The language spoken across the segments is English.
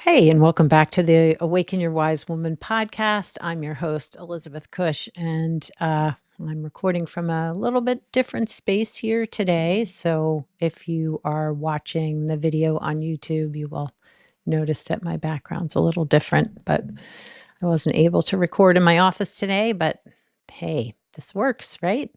Hey, and welcome back to the Awaken Your Wise Woman podcast. I'm your host, Elizabeth Cush, and I'm recording from a little bit different space here today. So if you are watching the video on YouTube, you will notice that my background's a little different, but I wasn't able to record in my office today. But hey, this works, right?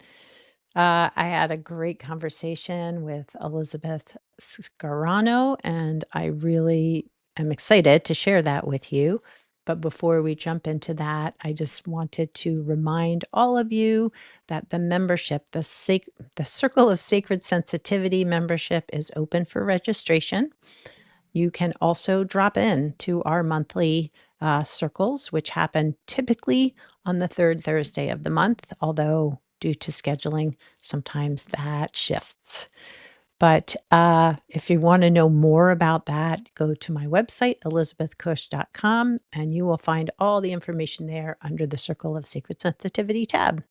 I had a great conversation with Elizabeth Scarano, and I really am excited to share that with you. But before we jump into that, I just wanted to remind all of you that the membership, the Circle of Sacred Sensitivity membership, is open for registration. You can also drop in to our monthly circles, which happen typically on the third Thursday of the month, although due to scheduling, sometimes that shifts. But if you want to know more about that, go to my website, elizabethcush.com, and you will find all the information there under the Circle of Sacred Sensitivity tab.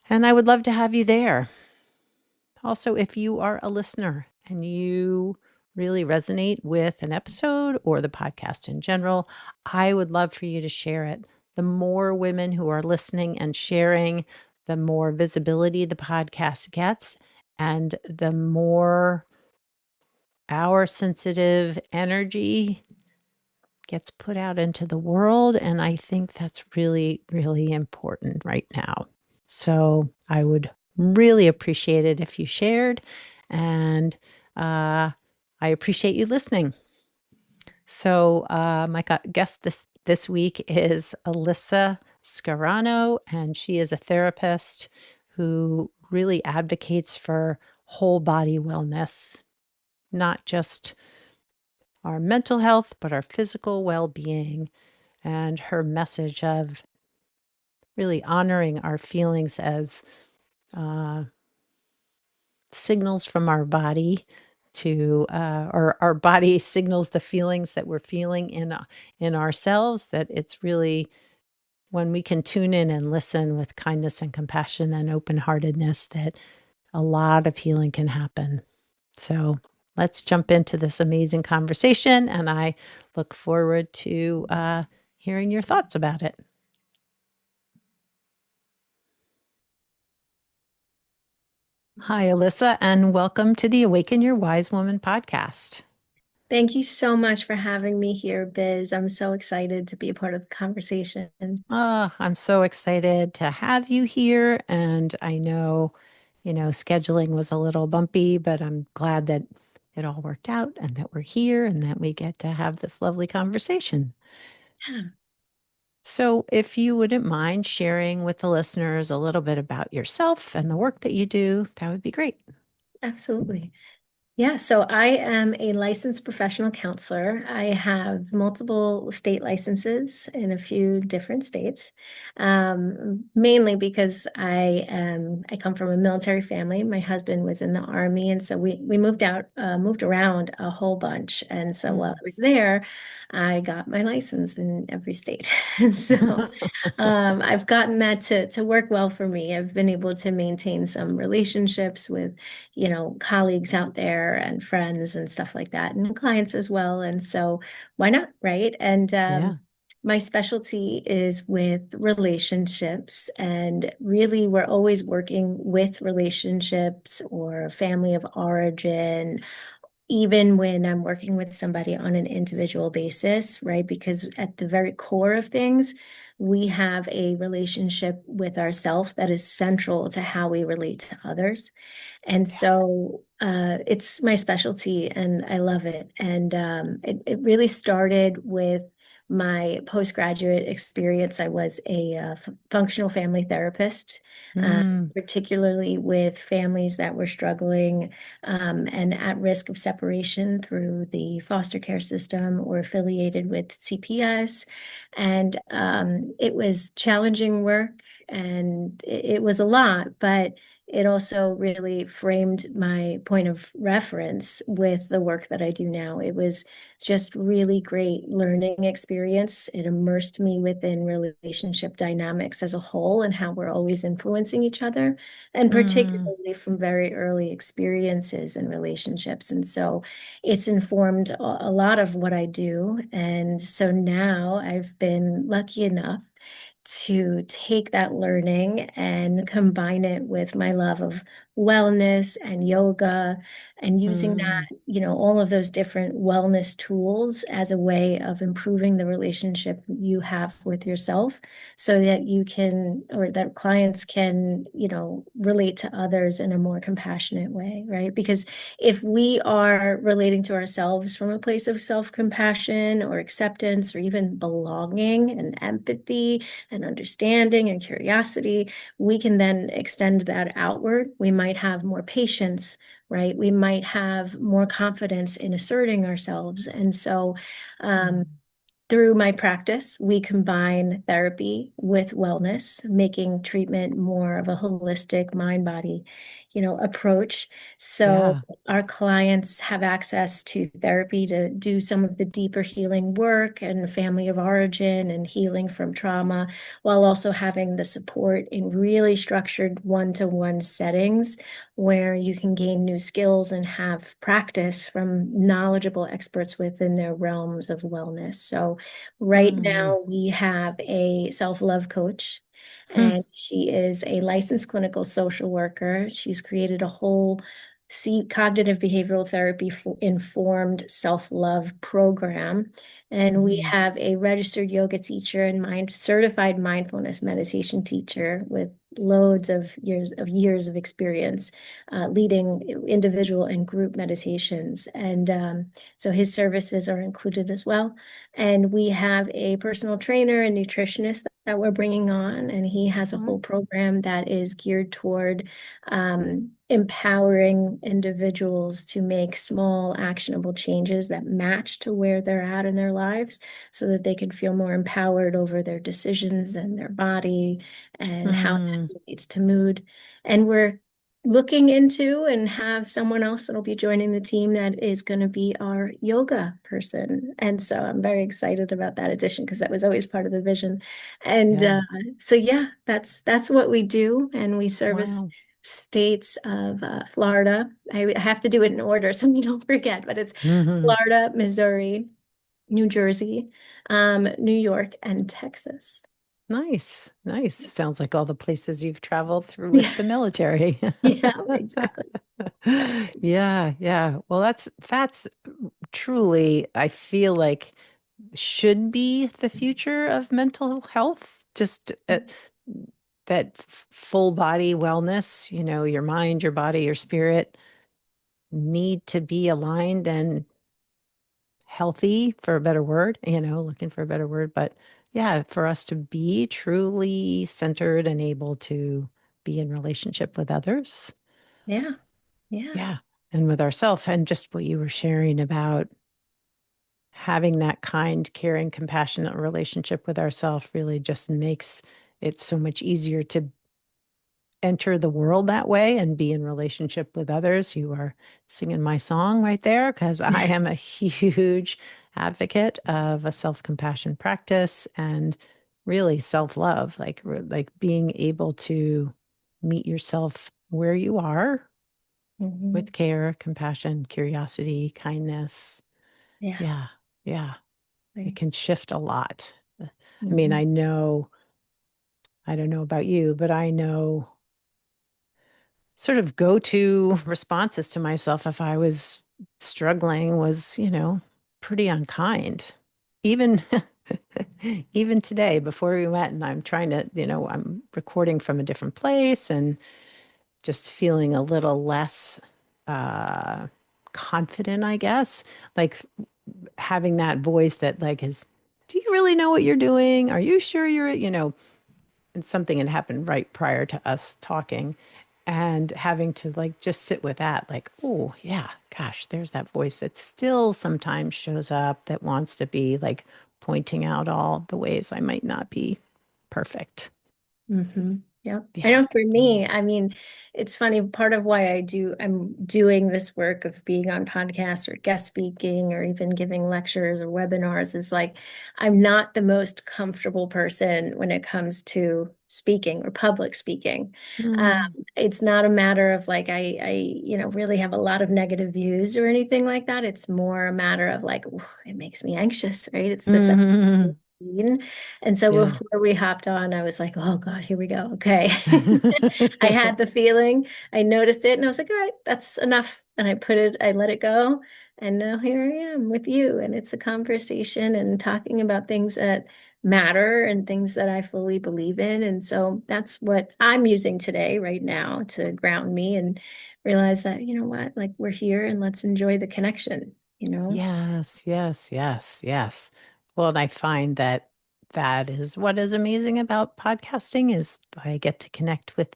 And I would love to have you there. Also, if you are a listener and you really resonate with an episode or the podcast in general, I would love for you to share it. The more women who are listening and sharing, the more visibility the podcast gets, and the more our sensitive energy gets put out into the world. And I think that's really, really important right now. So I would really appreciate it if you shared. And I appreciate you listening. So my guest this week is Alyssa Scarano, and she is a therapist who really advocates for whole body wellness, not just our mental health, but our physical well-being. And her message of really honoring our feelings as uh, signals from our body to or our body signals the feelings that we're feeling in ourselves, that it's really when we can tune in and listen with kindness and compassion and open-heartedness that a lot of healing can happen. So let's jump into this amazing conversation, and I look forward to hearing your thoughts about it. Hi, Alyssa, and welcome to the Awaken Your Wise Woman podcast. Thank you so much for having me here, Biz. I'm so excited to be a part of the conversation. I'm so excited to have you here. And I know, scheduling was a little bumpy, but I'm glad that it all worked out and that we're here and that we get to have this lovely conversation. Yeah, So, if you wouldn't mind sharing with the listeners a little bit about yourself and the work that you do, that would be great. absolutely. Yeah, so I am a licensed professional counselor. I have multiple state licenses in a few different states, mainly because I come from a military family. My husband was in the Army, and so we moved around a whole bunch. And so while Mm. I was there, I got my license in every state. So I've gotten that to work well for me. I've been able to maintain some relationships with colleagues out there and friends and stuff like that, and clients as well. And so why not, right? And Yeah. my specialty is with relationships, and really, we're always working with relationships or family of origin, even when I'm working with somebody on an individual basis, right? Because at the very core of things, we have a relationship with ourself that is central to how we relate to others. And so it's my specialty and I love it. And it really started with my postgraduate experience. I was a functional family therapist, Mm, particularly with families that were struggling and at risk of separation through the foster care system or affiliated with CPS. And it was challenging work and it was a lot, but it also really framed my point of reference with the work that I do now. It was just really great learning experience. It immersed me within relationship dynamics as a whole and how we're always influencing each other, and Mm, particularly from very early experiences in relationships. And so it's informed a lot of what I do. And so now I've been lucky enough to take that learning and combine it with my love of wellness and yoga, and using mm, that, all of those different wellness tools as a way of improving the relationship you have with yourself, so that you can, or that clients can, relate to others in a more compassionate way, right? Because if we are relating to ourselves from a place of self-compassion or acceptance or even belonging and empathy and understanding and curiosity, we can then extend that outward. We might have more patience, right? We might have more confidence in asserting ourselves. And so, um, mm, through my practice, we combine therapy with wellness, making treatment more of a holistic mind body, approach. So yeah. our clients have access to therapy to do some of the deeper healing work and family of origin and healing from trauma, while also having the support in really structured one-to-one settings where you can gain new skills and have practice from knowledgeable experts within their realms of wellness. So right Mm, now, we have a self-love coach, hmm, and she is a licensed clinical social worker. She's created a whole cognitive behavioral therapy informed self-love program. And we mm, have a registered yoga teacher and certified mindfulness meditation teacher with loads of years of experience leading individual and group meditations. And so his services are included as well. And we have a personal trainer and nutritionist that we're bringing on, and he has a mm, whole program that is geared toward empowering individuals to make small, actionable changes that match to where they're at in their lives, so that they can feel more empowered over their decisions and their body and how mm. that relates to mood. And we're looking into and have someone else that'll be joining the team that is going to be our yoga person. And so I'm very excited about that addition because that was always part of the vision. And Yeah. so yeah, that's what we do, and we service Wow. states of Florida. I have to do it in order so you don't forget, but it's Hmm. Florida, Missouri, New Jersey, New York, and Texas. Nice. Nice. Sounds like all the places you've traveled through with Yeah, the military. yeah, exactly. Exactly. Yeah, yeah. Well, that's truly, I feel like should be the future of mental health. Just that full body wellness, your mind, your body, your spirit need to be aligned and healthy for a better word, looking for a better word. But yeah, for us to be truly centered and able to be in relationship with others. Yeah, yeah. Yeah. And with ourselves, and just what you were sharing about having that kind, caring, compassionate relationship with ourselves really just makes it so much easier to enter the world that way and be in relationship with others. You are singing my song right there because I am a huge advocate of a self-compassion practice and really self-love, like being able to meet yourself where you are Hmm. with care, compassion, curiosity, kindness. Yeah. Yeah, yeah, it Right. can shift a lot. I mean, Hmm. I don't know about you, but I know sort of go-to responses to myself if I was struggling was, pretty unkind. Even even today before we met and I'm trying to, I'm recording from a different place and just feeling a little less uh confident, I guess. Like having that voice that like is, do you really know what you're doing? Are you sure and something had happened right prior to us talking and having to like just sit with that like, oh yeah, gosh, there's that voice that still sometimes shows up that wants to be like pointing out all the ways I might not be perfect. Hmm. Yeah. I Yeah. know for Yeah. me, I mean, it's funny, part of why I'm doing this work of being on podcasts or guest speaking or even giving lectures or webinars is like, I'm not the most comfortable person when it comes to speaking or public speaking. Um, Mm. it's not a matter of like, really have a lot of negative views or anything like that. It's more a matter of like, ooh, it makes me anxious, right? It's the Mhm. and so Yeah. before we hopped on, I was like, oh God, here we go. Okay. I had the feeling, I noticed it, and I was like, all right, that's enough. And I let it go. And now here I am with you. And it's a conversation and talking about things that matter and things that I fully believe in. And so that's what I'm using today, right now, to ground me and realize that, you know what, like we're here and let's enjoy the connection, you know? Yes, yes, yes, yes. Well, and I find that that is what is amazing about podcasting is I get to connect with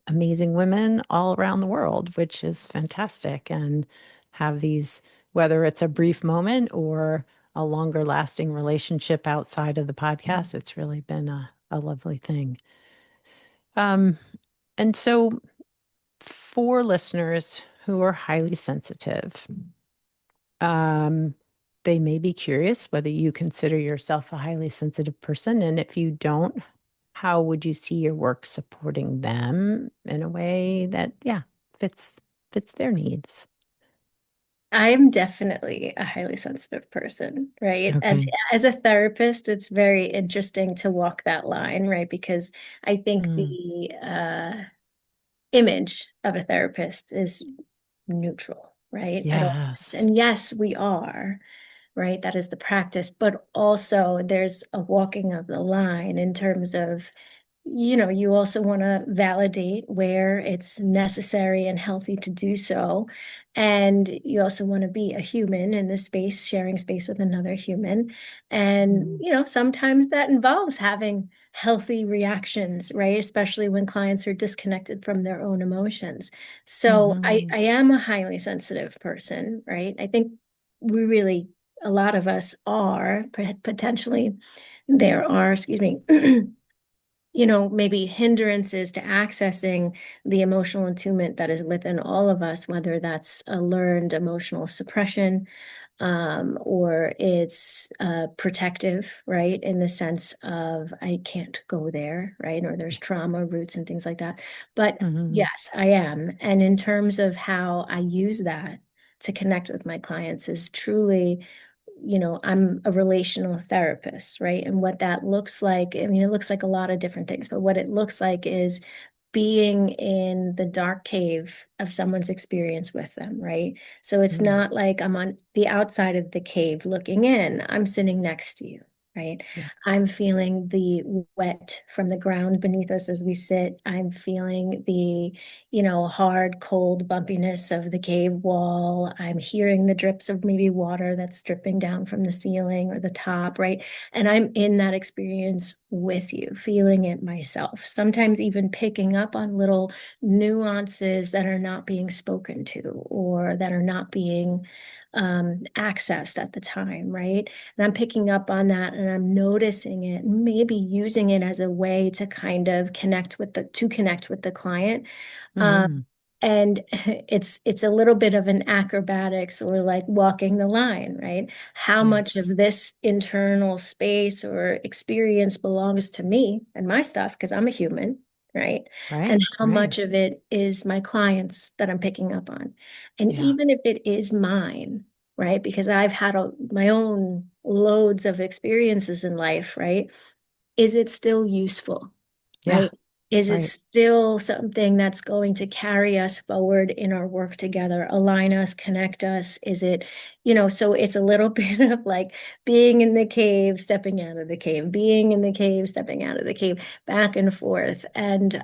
amazing women all around the world, which is fantastic, and have these, whether it's a brief moment or a longer lasting relationship outside of the podcast, it's really been a lovely thing. Um, and so for listeners who are highly sensitive, um, they may be curious whether you consider yourself a highly sensitive person. And if you don't, how would you see your work supporting them in a way that, yeah, fits fits their needs? I'm definitely a highly sensitive person, right? And Okay. as a therapist, it's very interesting to walk that line, right? Because I think Mm, the image of a therapist is neutral, right? At all. yes. And yes, we are, right? That is the practice, but also there's a walking of the line in terms of you also want to validate where it's necessary and healthy to do so. And you also want to be a human in this space, sharing space with another human. And, Mm, sometimes that involves having healthy reactions, right? Especially when clients are disconnected from their own emotions. So hmm I am a highly sensitive person, right? I think we really, a lot of us are potentially, there are, excuse me, maybe hindrances to accessing the emotional attunement that is within all of us, whether that's a learned emotional suppression, or it's protective, right? In the sense of I can't go there, right? Or there's trauma roots and things like that. But hmm yes, I am. And in terms of how I use that to connect with my clients is truly, I'm a relational therapist, right? And what that looks like, I mean, it looks like a lot of different things, but what it looks like is being in the dark cave of someone's experience with them, right? So it's mm, not like I'm on the outside of the cave looking in, I'm sitting next to you, right? yeah. I'm feeling the wet from the ground beneath us as we sit. I'm feeling the, hard, cold bumpiness of the cave wall. I'm hearing the drips of maybe water that's dripping down from the ceiling or the top, right? And I'm in that experience with you, feeling it myself, sometimes even picking up on little nuances that are not being spoken to or that are not being accessed at the time, right? And I'm picking up on that and I'm noticing it, maybe using it as a way to kind of connect with the client. Um, hmm and it's a little bit of an acrobatics or like walking the line, right? How much Yes. of this internal space or experience belongs to me and my stuff, because I'm a human, right? And Right. how Right. much of it is my clients that I'm picking up on. And Yeah. even if it is mine, right? Because I've had my own loads of experiences in life, right? Is it still useful, Yeah. right? Is it Right. still something that's going to carry us forward in our work together, align us, connect us? Is it, so it's a little bit of like being in the cave, stepping out of the cave, being in the cave, stepping out of the cave, back and forth, and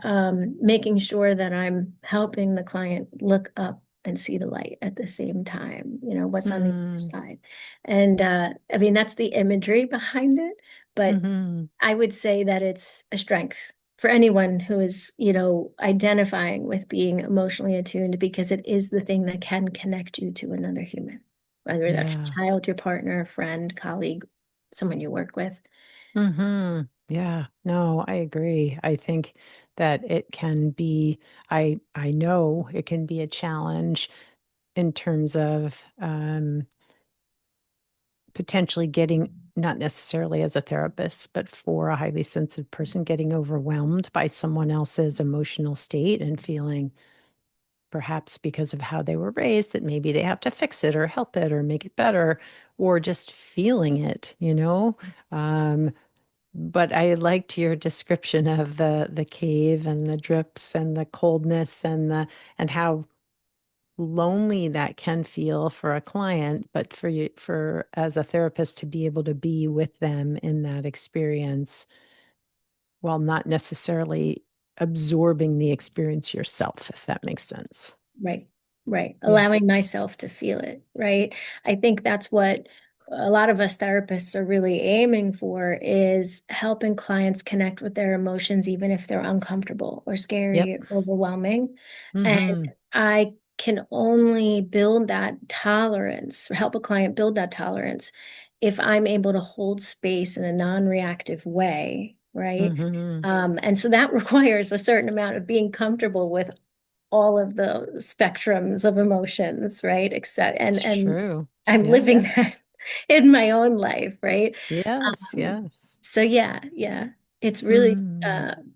making sure that I'm helping the client look up and see the light at the same time, what's on the other Mm, side. And I mean, that's the imagery behind it, but hmm I would say that it's a strength for anyone who is, identifying with being emotionally attuned because it is the thing that can connect you to another human, whether that's Yeah. your child, your partner, friend, colleague, someone you work with. hmm Yeah, no, I agree. I think that it can be, I know it can be a challenge in terms of potentially getting, not necessarily as a therapist, but for a highly sensitive person, getting overwhelmed by someone else's emotional state and feeling perhaps because of how they were raised that maybe they have to fix it or help it or make it better, or just feeling it, you know? Um, but I liked your description of the cave and the drips and the coldness and how lonely that can feel for a client, but for you, for as a therapist, to be able to be with them in that experience while not necessarily absorbing the experience yourself, if that makes sense. Right, right. Yeah. Allowing myself to feel it, right? I think that's what a lot of us therapists are really aiming for is helping clients connect with their emotions, even if they're uncomfortable or Yep. scary or overwhelming. And Mm-hmm. I can only build that tolerance, help a client build that tolerance if I'm able to hold space in a non-reactive way, right? Mm-hmm. And so that requires a certain amount of being comfortable with all of the spectrums of emotions, right? Except It's and true. I'm Yeah. living that in my own life, right? Yes. Yes. So yeah, yeah. It's really Mm.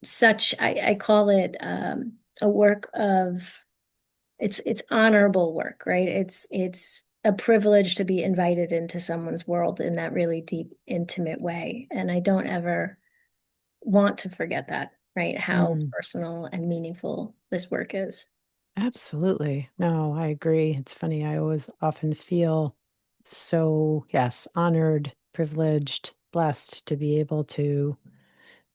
such I call it a work of it's honorable work, right? It's a privilege to be invited into someone's world in that really deep, intimate way. And I don't ever want to forget that, right? How Mm. personal and meaningful this work is. Absolutely. No, I agree. It's funny. I always often feel so, yes, honored, privileged, blessed to be able to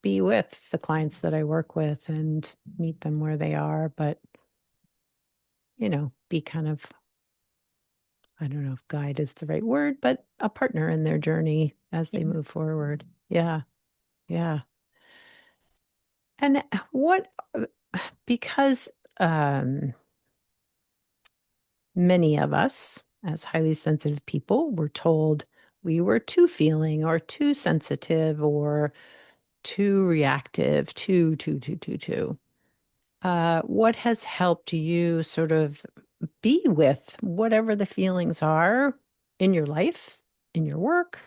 be with the clients that I work with and meet them where they are, but, be kind of, I don't know if guide is the right word, but a partner in their journey as they move forward. Yeah. Yeah. And what, because, um, many of us, as highly sensitive people, were told we were too feeling or too sensitive or too reactive, too. What has helped you sort of be with whatever the feelings are in your life, in your work?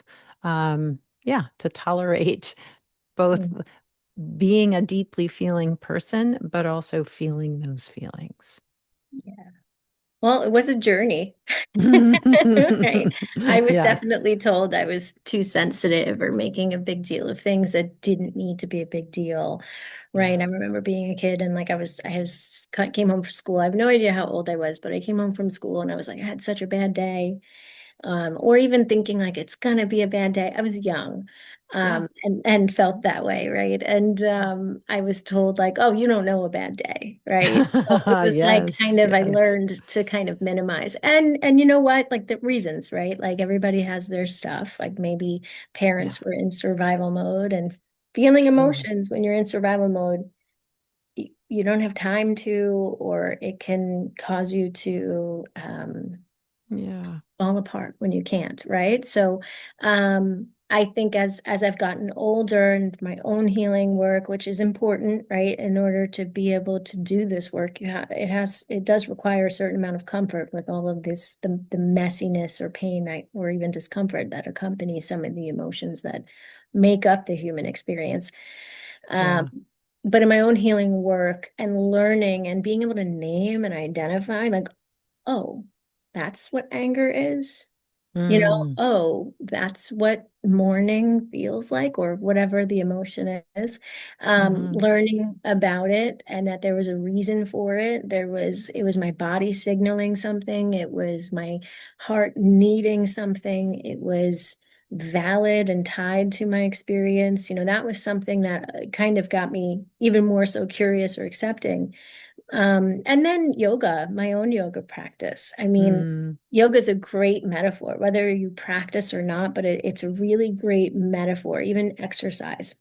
Yeah, to tolerate both Mhm. being a deeply feeling person, but also feeling those feelings. Yeah. Well, it was a journey, right? I was Yeah, definitely told I was too sensitive or making a big deal of things that didn't need to be a big deal, right? yeah, I remember being a kid and like came home from school. I have no idea how old I was, but I came home from school and I was like, I had such a bad day. Or even thinking like it's gonna be a bad day. I was young, yeah. and felt that way, right? And I was told like, oh, you don't know a bad day, right? So it was like Yes, kind of I yes. learned to kind of minimize. And you know what? Like the reasons, right? Like everybody has their stuff. Like maybe Yeah, parents were in survival mode and feeling true. emotions when you're in survival mode. You don't have time to, or it can cause you to Yeah, fall apart when you can't, right? So I think as I've gotten older and my own healing work, which is important, right, in order to be able to do this work, it does require a certain amount of comfort with all of this, the messiness or pain that, or even discomfort that accompanies some of the emotions that make up the human experience. Um, yeah. but in my own healing work and learning and being able to name and identify, like, oh, that's what anger is. Mm, Oh, that's what mourning feels like, or whatever the emotion is. hmm. Learning about it and that there was a reason for it. It was my body signaling something. It was my heart needing something. It was valid and tied to my experience. That was something that kind of got me even more so curious or accepting. And then yoga, my own yoga practice. I mean, Mm, yoga is a great metaphor, whether you practice or not, but it's a really great metaphor, even exercise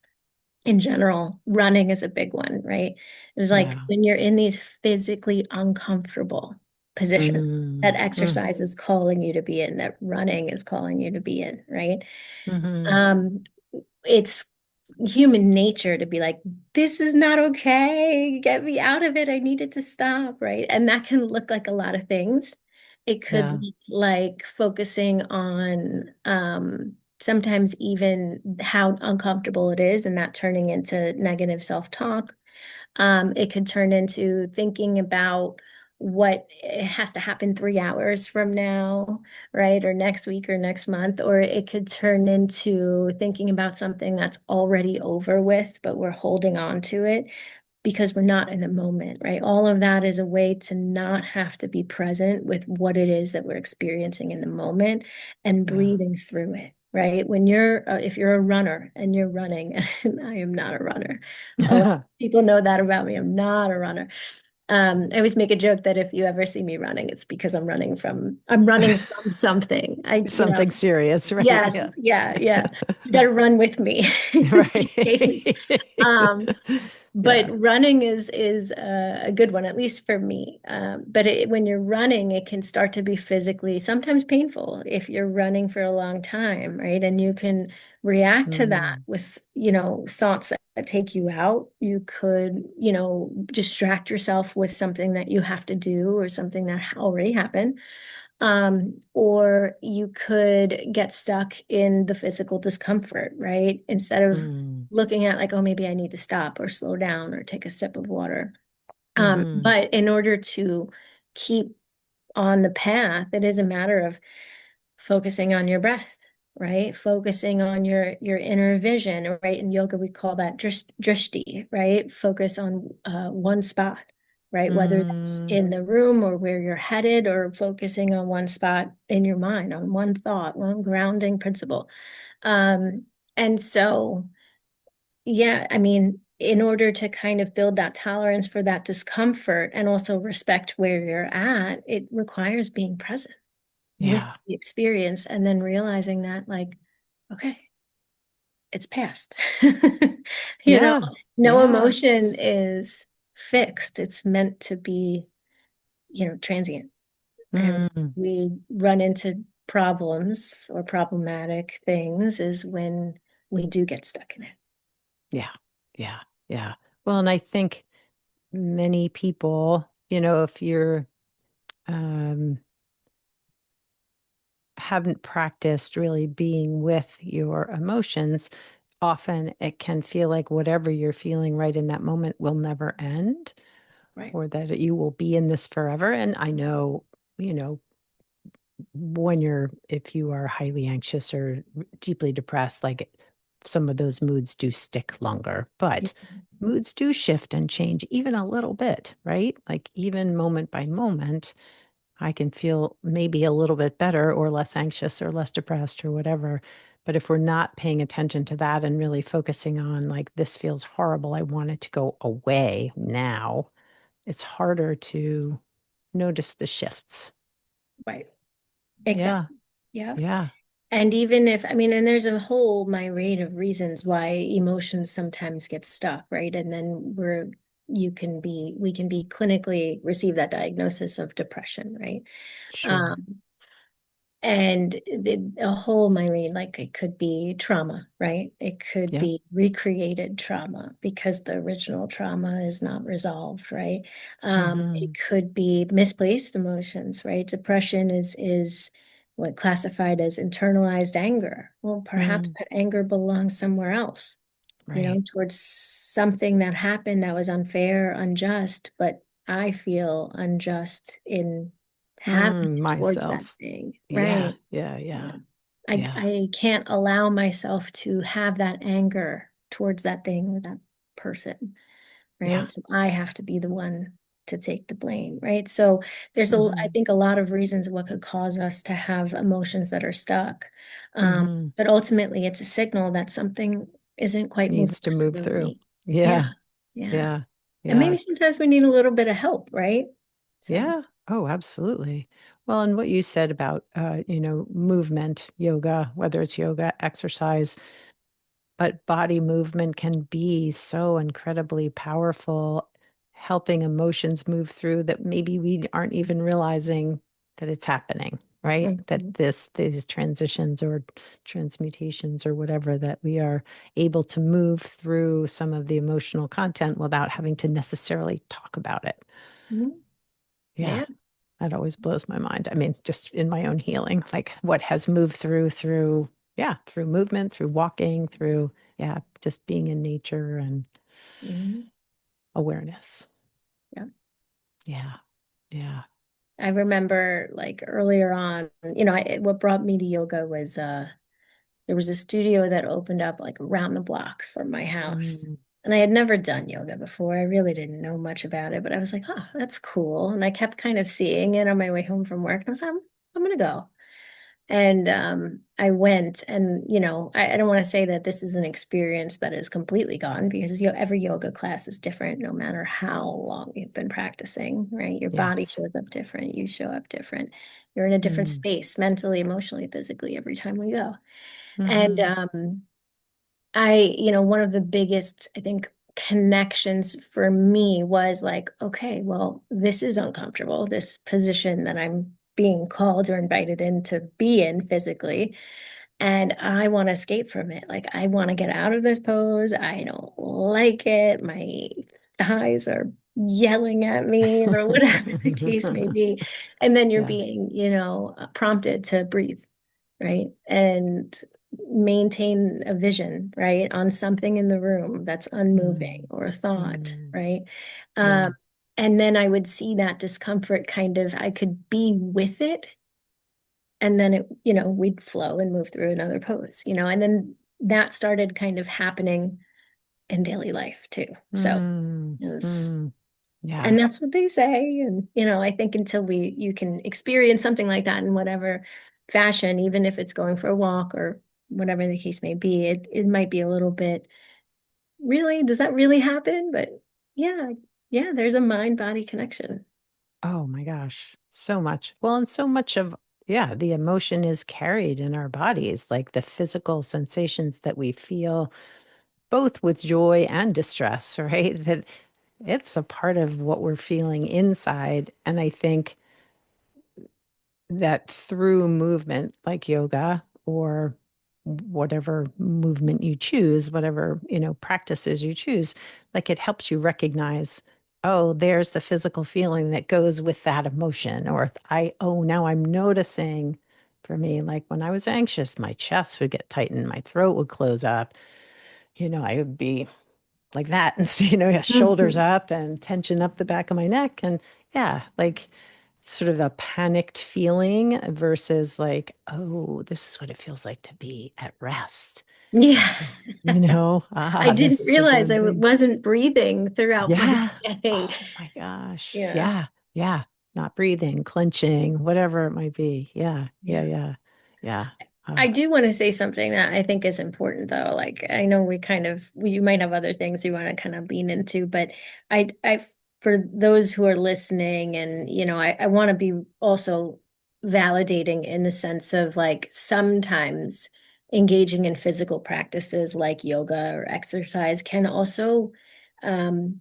in general. Running is a big one, right? It's like yeah. when you're in these physically uncomfortable positions that Mm, mm, exercise is calling you to be in, that running is calling you to be in, right? hmm. Um, it's human nature to be like, this is not okay. Get me out of it. I need it to stop, right? And that can look like a lot of things. It could Yeah. look like focusing on sometimes even how uncomfortable it is and that turning into negative self-talk. It could turn into thinking about what has to happen 3 hours from now, right? Or next week or next month. Or it could turn into thinking about something that's already over with, but we're holding on to it because we're not in the moment, right? All of that is a way to not have to be present with what it is that we're experiencing in the moment and Yeah. breathing through it, right? When you're, if you're a runner and you're running, and I am not a runner, a lot of people know that about me. I'm not a runner. I always make a joke that if you ever see me running, it's because I'm running from something. Something serious, right? Yes, Yeah. yeah, yeah. You got to run with me in case. Right. Um, but Yeah. running is a good one, at least for me. But when you're running, it can start to be physically sometimes painful if you're running for a long time, right? And you can react to that Mm, with, thoughts that take you out. You could, distract yourself with something that you have to do or something that already happened. Or you could get stuck in the physical discomfort, right? Instead of mm, looking at like, oh, maybe I need to stop or slow down or take a sip of water. hmm. But in order to keep on the path, it is a matter of focusing on your breath, right? Focusing on your inner vision, right? In yoga, we call that drishti, right? Focus on one spot, right? Whether that's Mm, in the room or where you're headed, or focusing on one spot in your mind, on one thought, one grounding principle. Um, and so, yeah, I mean, in order to kind of build that tolerance for that discomfort and also respect where you're at, it requires being present with yeah. the experience and then realizing that like, okay, it's past. You know, Yeah. no Yeah. emotion is fixed. It's meant to be, transient. And Mm, we run into problems or problematic things is when we do get stuck in it. yeah. Yeah. Yeah. Well, and I think many people, if you're um haven't practiced really being with your emotions, often it can feel like whatever you're feeling right in that moment will never end, Right. or that you will be in this forever. And I know, you know, if you are highly anxious or deeply depressed, like some of those moods do stick longer, but moods do shift and change even a little bit, right? Like even moment by moment, I can feel maybe a little bit better or less anxious or less depressed or whatever. But if we're not paying attention to that and really focusing on, like, this feels horrible, I want it to go away now, it's harder to notice the shifts. Right. Yeah. Exactly. Yeah. Yeah. And even if, I mean, and there's a whole myriad of reasons why emotions sometimes get stuck, right? And then we can be clinically receive that diagnosis of depression, right? Sure. Um, and a whole myriad, like it could be trauma, right? It could Yep. be recreated trauma because the original trauma is not resolved, right? It Hmm. could be misplaced emotions, right? Depression is what classified as internalized anger. Well, perhaps Mm, that anger belongs somewhere else, right. towards something that happened that was unfair, unjust, but I feel unjust in having it towards that Myself. thing. Yeah. Right. Yeah. Yeah. Yeah. I Yeah. I can't allow myself to have that anger towards that thing or that person, Yeah. right? So I have to be the one to take the blame, right? So I Hmm. think a lot of reasons what could cause us to have emotions that are stuck. Hmm. But ultimately it's a signal that something isn't quite moving Needs to move through. smoothly. Yeah, Yeah. yeah. Yeah. And Yeah. maybe sometimes we need a little bit of help, right? So, Yeah. Oh, absolutely. Well, and what you said about, movement, yoga, whether it's yoga, exercise, but body movement can be so incredibly powerful, helping emotions move through that maybe we aren't even realizing that it's happening. right? That Mhm. these transitions or transmutations or whatever, that we are able to move through some of the emotional content without having to necessarily talk about it. Mhm. Yeah. Yeah. That always blows my mind. I mean, just in my own healing, like what has moved through, yeah, through movement, through walking, through, yeah, just being in nature and Mhm. awareness. Yeah. Yeah. Yeah. I remember like earlier on, what brought me to yoga was there was a studio that opened up like around the block from my house. Mm, And I had never done yoga before. I really didn't know much about it, but I was like, oh, that's cool. And I kept kind of seeing it on my way home from work. And I was like, I'm gonna go. And I went, and I don't want to say that this is an experience that is completely gone, because every yoga class is different, no matter how long you've been practicing, right? Your body yes. shows up different, you show up different. You're in a different Mm, space mentally, emotionally, physically every time we go. And hmm one of the biggest, I think, connections for me was like, okay, well, this is uncomfortable, this position that I'm being called or invited in to be in physically. And I want to escape from it. Like, I want to get out of this pose. I don't like it. My thighs are yelling at me, or whatever the case may be. And then you're Yeah. being, prompted to breathe, right? And maintain a vision, right? On something in the room that's unmoving, Mm, or a thought, mm, right? Um, yeah. and then I would see that discomfort kind of, I could be with it, and then we'd flow and move through another pose, and then that started kind of happening in daily life too. So Mm, it was, mm, and yeah. that's what they say. And, I think until you can experience something like that in whatever fashion, even if it's going for a walk or whatever the case may be, it might be a little bit, really, does that really happen? But yeah, yeah, there's a mind body connection. Oh my gosh. So much. Well, and so much of, yeah, the emotion is carried in our bodies, like the physical sensations that we feel both with joy and distress, right? That it's a part of what we're feeling inside. And I think that through movement like yoga or whatever movement you choose, whatever, practices you choose, like it helps you recognize, oh, there's the physical feeling that goes with that emotion. Or now I'm noticing. For me, like when I was anxious, my chest would get tightened, my throat would close up, I would be like that and see, shoulders Mhm. up and tension up the back of my neck. And yeah, like sort of a panicked feeling versus like, oh, this is what it feels like to be at rest. Yeah. I This didn't is like realize one I thing. wasn't breathing throughout my Yeah. day. Oh my gosh. Yeah. Yeah. Yeah. Not breathing, clenching, whatever it might be. Yeah. Yeah. Yeah. Yeah. Yeah. I Oh, do want to say something that I think is important, though. Like, I know you might have other things you want to kind of lean into, but for those who are listening, and, I want to be also validating in the sense of like, sometimes engaging in physical practices like yoga or exercise can also um,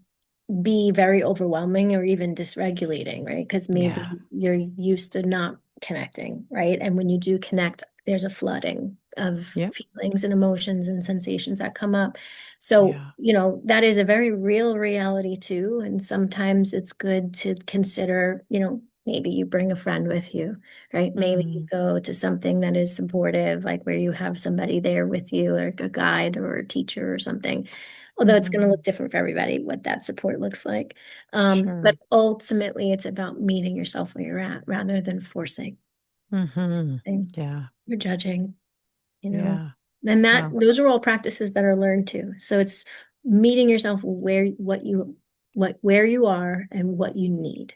be very overwhelming or even dysregulating, right? Because maybe yeah. you're used to not connecting, right? And when you do connect, there's a flooding of Yep. feelings and emotions and sensations that come up. So, Yeah. that is a very real reality too. And sometimes it's good to consider, maybe you bring a friend with you, right? Maybe you Mm, go to something that is supportive, like where you have somebody there with you, like a guide or a teacher or something. Although it's going to hmm look different for everybody, what that support looks like. But Sure. ultimately, it's about meeting yourself where you're at rather than forcing and Yeah. you're judging, you know. Yeah. And Well, those are all practices that are learned too. So it's meeting yourself where you are and what you need.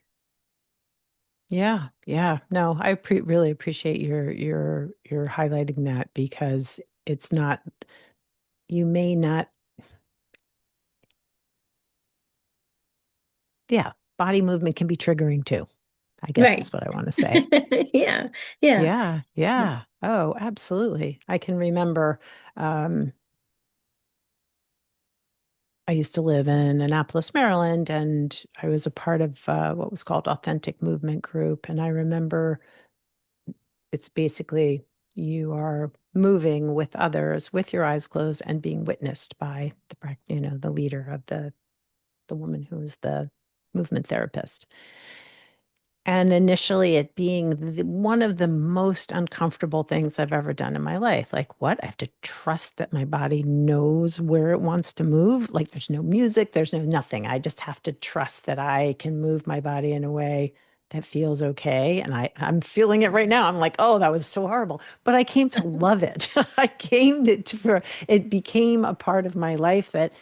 yeah, yeah. No, I really appreciate your highlighting that because it's not, you may not, yeah, body movement can be triggering too, I guess Right. is what I want to say. Yeah. Yeah. Yeah, yeah. Oh, absolutely. I can remember um I used to live in Annapolis, Maryland, and I was a part of what was called Authentic Movement Group. And I remember it's basically you are moving with others with your eyes closed and being witnessed by the leader of the woman who is the movement therapist. And initially, it being one of the most uncomfortable things I've ever done in my life. Like, what? I have to trust that my body knows where it wants to move. Like, there's no music, there's no nothing. I just have to trust that I can move my body in a way that feels okay. And I'm feeling it right now. I'm like, oh, that was so horrible. But I came to love it. I came to, it became a part of my life that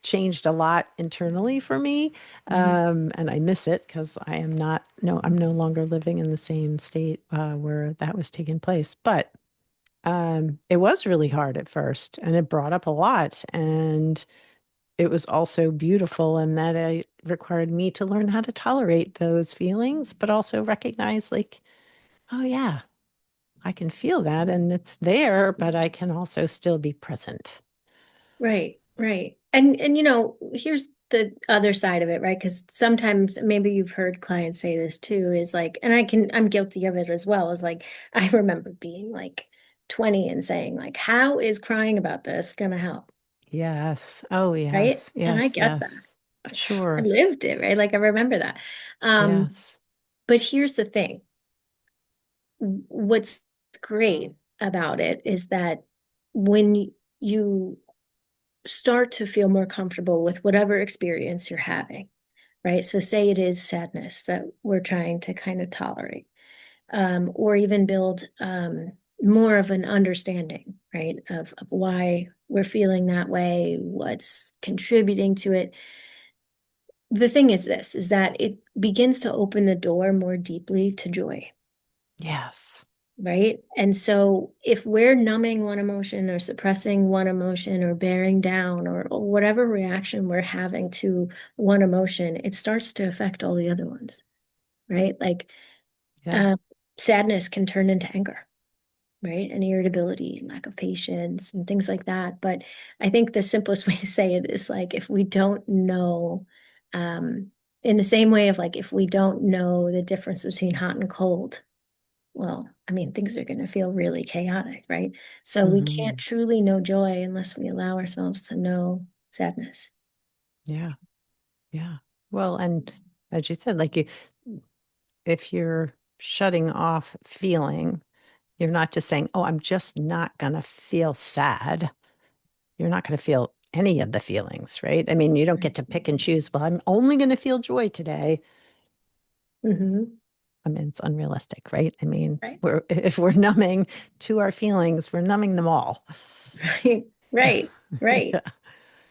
changed a lot internally for me. Mhm. And I miss it because I'm no longer living in the same state where that was taking place. But it was really hard at first and it brought up a lot. And it was also beautiful in that it required me to learn how to tolerate those feelings, but also recognize, like, oh, yeah, I can feel that and it's there, but I can also still be present. Right, right. And here's the other side of it, right? Because sometimes maybe you've heard clients say this too, is like, and I'm guilty of it as well, is like, I remember being like 20 and saying like, how is crying about this gonna help? Yes. Oh, Right? yes. And I Yes. get that. Yes. I Sure. lived it, right? Like I remember that. Um, Yes. but here's the thing. What's great about it is that when you start to feel more comfortable with whatever experience you're having, right? So say it is sadness that we're trying to kind of tolerate, or even build more of an understanding, right, of why we're feeling that way, what's contributing to it. The thing is this, is that it begins to open the door more deeply to joy. Yes. Right. And so if we're numbing one emotion or suppressing one emotion or bearing down or whatever reaction we're having to one emotion, it starts to affect all the other ones. Right. Like Yeah. uh, sadness can turn into anger, right? And irritability and lack of patience and things like that. But I think the simplest way to say it is like if we don't know, um, in the same way of like if we don't know the difference between hot and cold, well, I mean, things are going to feel really chaotic, right? So we can't Hmm. truly know joy unless we allow ourselves to know sadness. Yeah. Yeah. Well, and as you said, like if you're shutting off feeling, you're not just saying, oh, I'm just not going to feel sad. You're not going to feel any of the feelings, right? I mean, you don't get to pick and choose. Well, I'm only going to feel joy today. Hmm. I mean, it's unrealistic, right? I mean, Right. if we're numbing to our feelings, we're numbing them all. Right. Right. Right. Yeah.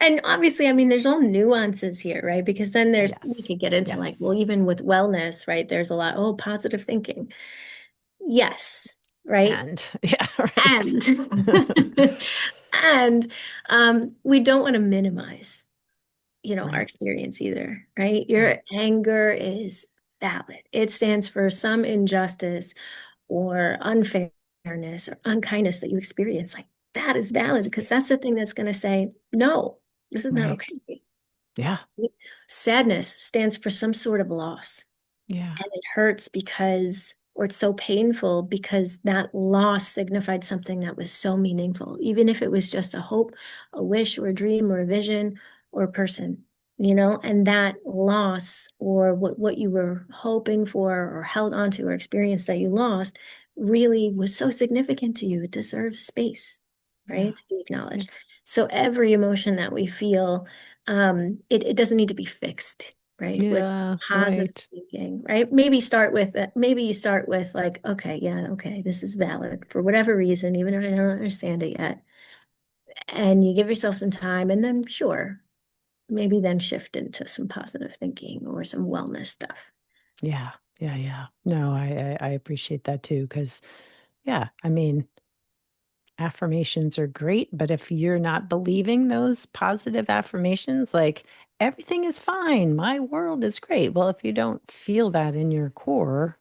And obviously, I mean, there's all nuances here, right? Because then we Yes. could get into like, Yes. well, even with wellness, right? There's a lot, oh, positive thinking. Yes. Right. And yeah, right. And, and we don't want to minimize, our Right. experience either, right? Right. Your anger is valid. It stands for some injustice or unfairness or unkindness that you experience. Like that is valid That's because that's the thing that's going to say, no, this is not right. okay. Yeah. Sadness stands for some sort of loss. Yeah. And it hurts because, or it's so painful because that loss signified something that was so meaningful, even if it was just a hope, a wish, or a dream, or a vision, or a person, and that loss or what you were hoping for or held onto or experienced that you lost really was so significant to you. It deserves space, Yeah. right? To be Yeah. acknowledged. So every emotion that we feel, it doesn't need to be fixed, right? With Yeah. positive Right. thinking, right? Maybe you start with like, okay, yeah, okay, this is valid for whatever reason, even if I don't understand it yet. And you give yourself some time, and then sure, maybe then shift into some positive thinking or some wellness stuff. Yeah. Yeah. Yeah. No, I appreciate that too. Cause yeah, I mean, affirmations are great, but if you're not believing those positive affirmations, like everything is fine, my world is great. Well, if you don't feel that in your core,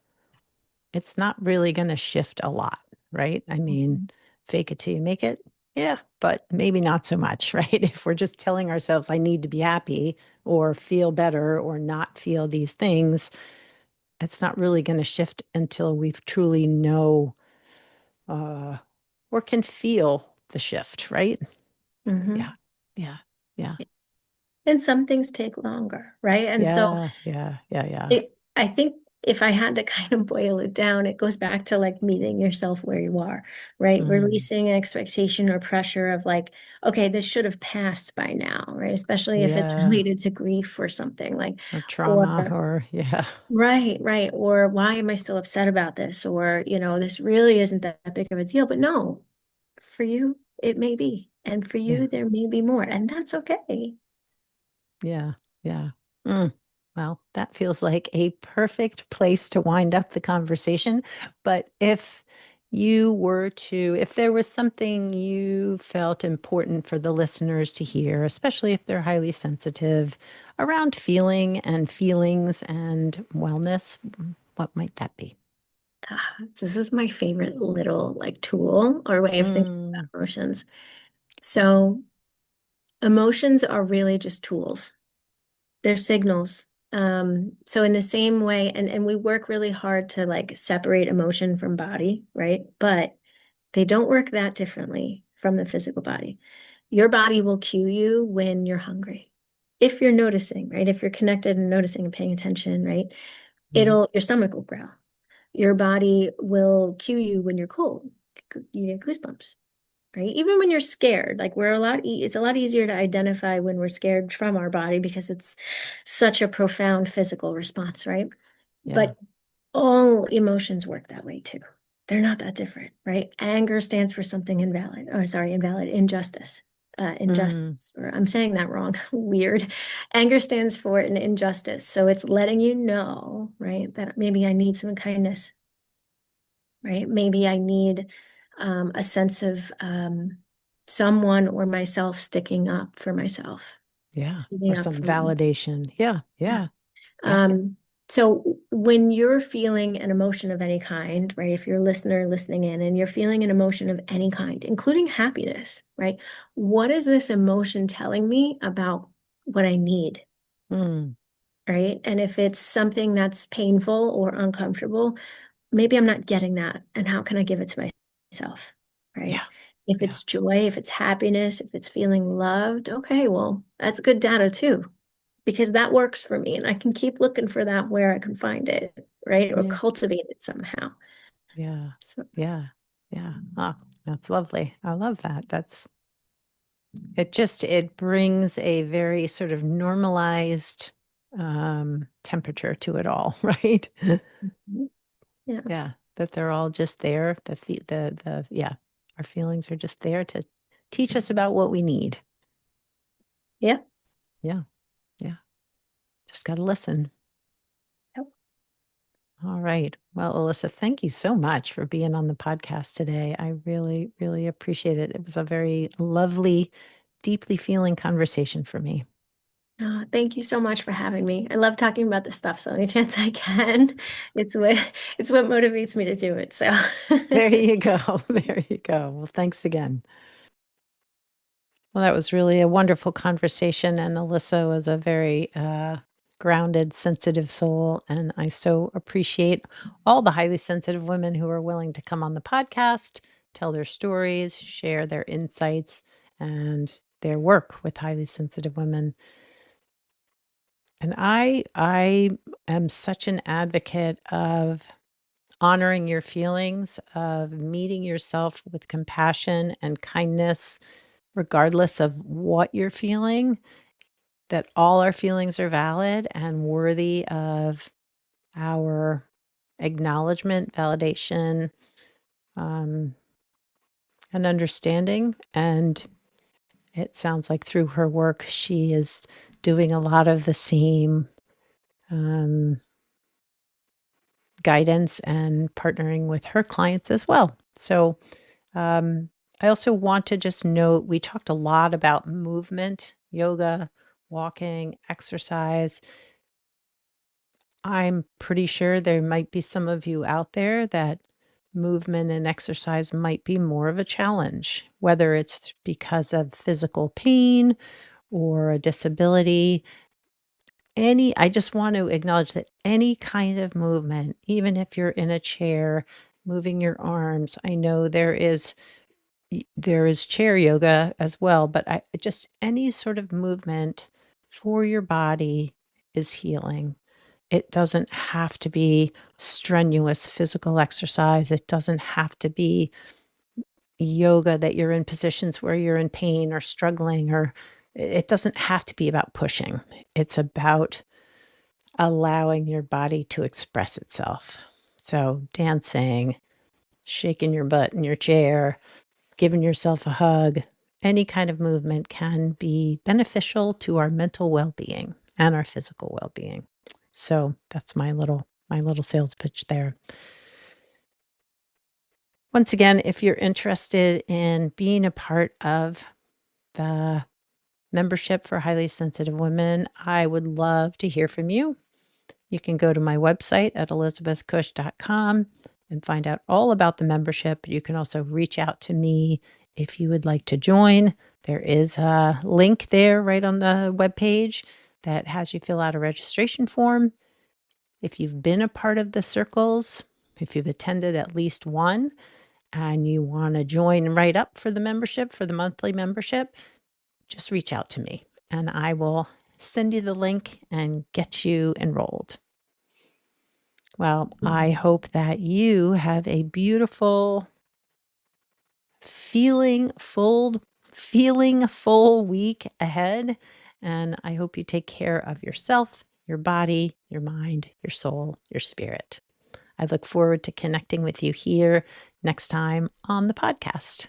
it's not really going to shift a lot, right? I mean, Mhm. fake it till you make it. Yeah, but maybe not so much, right? If we're just telling ourselves, I need to be happy or feel better or not feel these things, it's not really going to shift until we truly know. uh, or can feel the shift, right? Yeah. Hmm. Yeah. Yeah. And some things take longer, right? And so Yeah. Yeah. Yeah. Yeah. I think if I had to kind of boil it down, it goes back to like meeting yourself where you are, right? Mm, Releasing expectation or pressure of like, okay, this should have passed by now, right? Especially if it's yeah. related to grief or something like, Or or trauma or yeah. right, right. Or why am I still upset about this? Or, this really isn't that big of a deal. But no, for you, it may be. And for Yeah. you, there may be more. And that's okay. Yeah. Yeah. Mm. Well, that feels like a perfect place to wind up the conversation. But if there was something you felt important for the listeners to hear, especially if they're highly sensitive around feeling and feelings and wellness, what might that be? This is my favorite little like tool or way of thinking Mm, about emotions. So emotions are really just tools. They're signals. So in the same way, and we work really hard to like separate emotion from body, right? But they don't work that differently from the physical body. Your body will cue you when you're hungry. If you're noticing, right? If you're connected and noticing and paying attention, right? mm, Your stomach will growl. Your body will cue you when you're cold. You get goosebumps, right? Even when you're scared, like it's a lot easier to identify when we're scared from our body because it's such a profound physical response, right? yeah. But all emotions work that way too. They're not that different, right? Anger stands for something invalid. Oh, sorry, invalid, injustice. Mm, Injustice, or I'm saying that wrong. Weird. Anger stands for an injustice. So it's letting you know, right, that maybe I need some kindness, right? Maybe I need a sense of someone or myself sticking up for myself, yeah. Or sticking up some for me. validation. Yeah. Yeah. Yeah. Yeah. So when you're feeling an emotion of any kind, right? If you're a listener listening in and you're feeling an emotion of any kind, including happiness, right? What is this emotion telling me about what I need, Mm, right? And if it's something that's painful or uncomfortable, maybe I'm not getting that. And how can I give it to myself? Right. yeah. If Yeah. it's joy, if it's happiness, if it's feeling loved, okay, well, that's good data too, because that works for me. And I can keep looking for that where I can find it, right? Or Yeah. cultivate it somehow. Yeah. So, Yeah. Yeah. Oh, that's lovely. I love that. It brings a very sort of normalized temperature to it all, right? mhm. Yeah. Yeah. That they're all just there. Yeah, our feelings are just there to teach us about what we need. Yeah. Yeah. Yeah. Just got to listen. Yep. All right. Well, Alyssa, thank you so much for being on the podcast today. I really, really appreciate it. It was a very lovely, deeply feeling conversation for me. Thank you so much for having me. I love talking about this stuff. So any chance I can, it's what it's what motivates me to do it. So There you go. There you go. Well, thanks again. Well, that was really a wonderful conversation. And Alyssa was a very grounded, sensitive soul. And I so appreciate all the highly sensitive women who are willing to come on the podcast, tell their stories, share their insights, and their work with highly sensitive women. And I am such an advocate of honoring your feelings, of meeting yourself with compassion and kindness, regardless of what you're feeling, that all our feelings are valid and worthy of our acknowledgement, validation, um, and understanding. And it sounds like through her work, she is doing a lot of the same um, guidance and partnering with her clients as well. So, Um, I also want to just note we talked a lot about movement, yoga, walking, exercise. I'm pretty sure there might be some of you out there that movement and exercise might be more of a challenge, whether it's because of physical pain or a disability. I just want to acknowledge that any kind of movement, even if you're in a chair, moving your arms. I know there is chair yoga as well, but just any sort of movement for your body is healing. It doesn't have to be strenuous physical exercise. It doesn't have to be yoga that you're in positions where you're in pain or struggling, or it doesn't have to be about pushing. It's about allowing your body to express itself. So, dancing, shaking your butt in your chair, giving yourself a hug, any kind of movement can be beneficial to our mental well-being and our physical well-being. So, that's my little sales pitch there. Once again, if you're interested in being a part of the membership for highly sensitive women, I would love to hear from you. You can go to my website at elizabethcush.com and find out all about the membership. You can also reach out to me if you would like to join. There is a link there right on the webpage that has you fill out a registration form. If you've been a part of the circles, if you've attended at least one and you want to join right up for the membership, for the monthly membership, just reach out to me and I will send you the link and get you enrolled. Well, I hope that you have a beautiful, feeling full week ahead. And I hope you take care of yourself, your body, your mind, your soul, your spirit. I look forward to connecting with you here next time on the podcast.